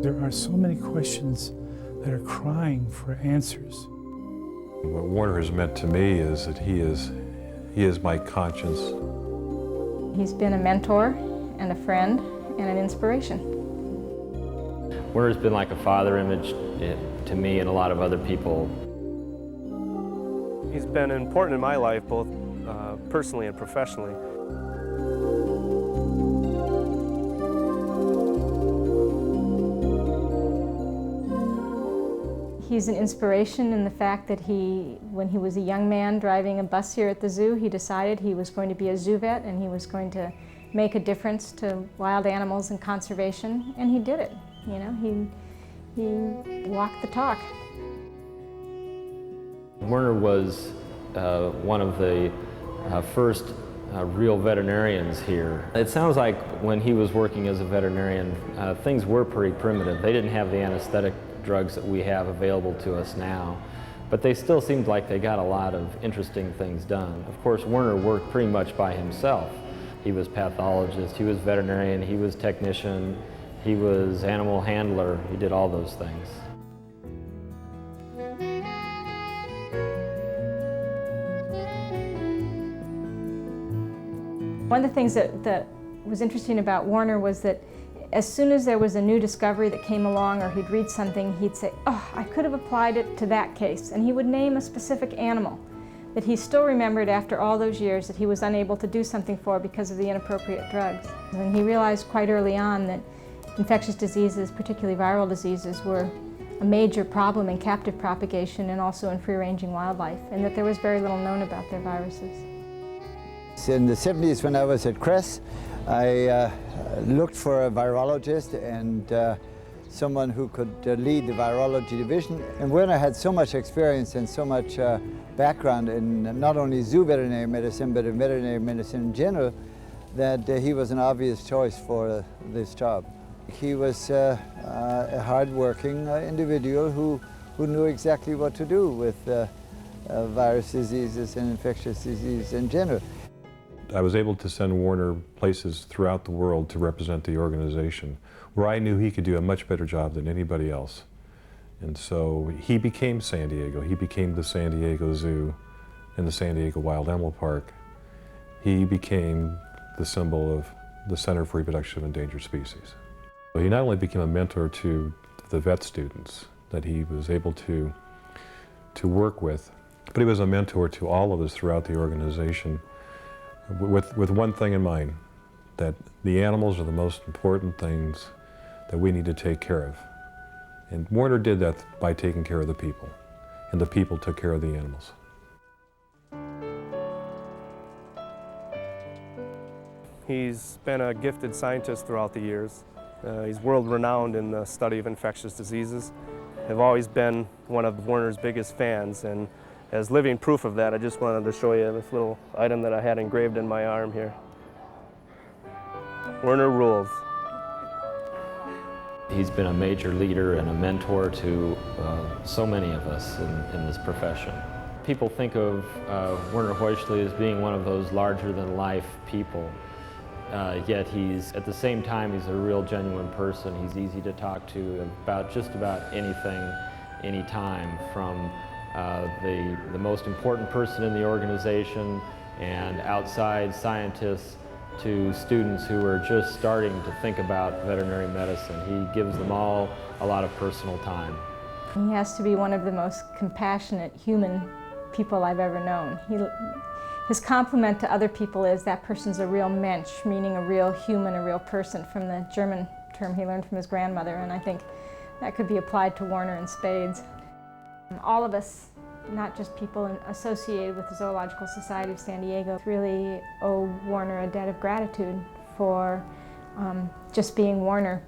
There are so many questions that are crying for answers. What Werner has meant to me is that he is my conscience. He's been a mentor and a friend and an inspiration. Werner's been like a father image to me and a lot of other people. He's been important in my life, both personally and professionally. He's an inspiration in the fact that when he was a young man driving a bus here at the zoo, he decided he was going to be a zoo vet and he was going to make a difference to wild animals and conservation, and he did it. You know, he walked the talk. Werner was one of the first real veterinarians here. It sounds like when he was working as a veterinarian, things were pretty primitive. They didn't have the anesthetic drugs that we have available to us now, but they still seemed like they got a lot of interesting things done. Of course, Werner worked pretty much by himself. He was pathologist, he was veterinarian, he was technician, he was animal handler, he did all those things. One of the things that was interesting about Werner was that as soon as there was a new discovery that came along or he'd read something, he'd say, "Oh, I could have applied it to that case." And he would name a specific animal that he still remembered after all those years that he was unable to do something for because of the inappropriate drugs. And he realized quite early on that infectious diseases, particularly viral diseases, were a major problem in captive propagation and also in free-ranging wildlife, and that there was very little known about their viruses. In the 70s, when I was at Cress, I looked for a virologist and someone who could lead the virology division. And Werner had so much experience and so much background in not only zoo veterinary medicine, but in veterinary medicine in general, that he was an obvious choice for this job. He was a hard-working individual who knew exactly what to do with virus diseases and infectious disease in general. I was able to send Werner places throughout the world to represent the organization where I knew he could do a much better job than anybody else. And so he became San Diego. He became the San Diego Zoo and the San Diego Wild Animal Park. He became the symbol of the Center for Reproduction of Endangered Species. He not only became a mentor to the vet students that he was able to work with, but he was a mentor to all of us throughout the organization with one thing in mind, that the animals are the most important things that we need to take care of. And Werner did that by taking care of the people, and the people took care of the animals. He's been a gifted scientist throughout the years. He's world-renowned in the study of infectious diseases. I've always been one of Werner's biggest fans, and as living proof of that, I just wanted to show you this little item that I had engraved in my arm here. Werner rules. He's been a major leader and a mentor to so many of us in this profession. People think of Werner Heuschele as being one of those larger-than-life people. Yet at the same time, he's a real genuine person. He's easy to talk to about just about anything, anytime, from the most important person in the organization and outside scientists to students who are just starting to think about veterinary medicine. He gives them all a lot of personal time. He has to be one of the most compassionate human people I've ever known. His compliment to other people is that person's a real Mensch, meaning a real human, a real person, from the German term he learned from his grandmother, and I think that could be applied to Werner in spades. All of us, not just people associated with the Zoological Society of San Diego, really owe Werner a debt of gratitude for just being Werner.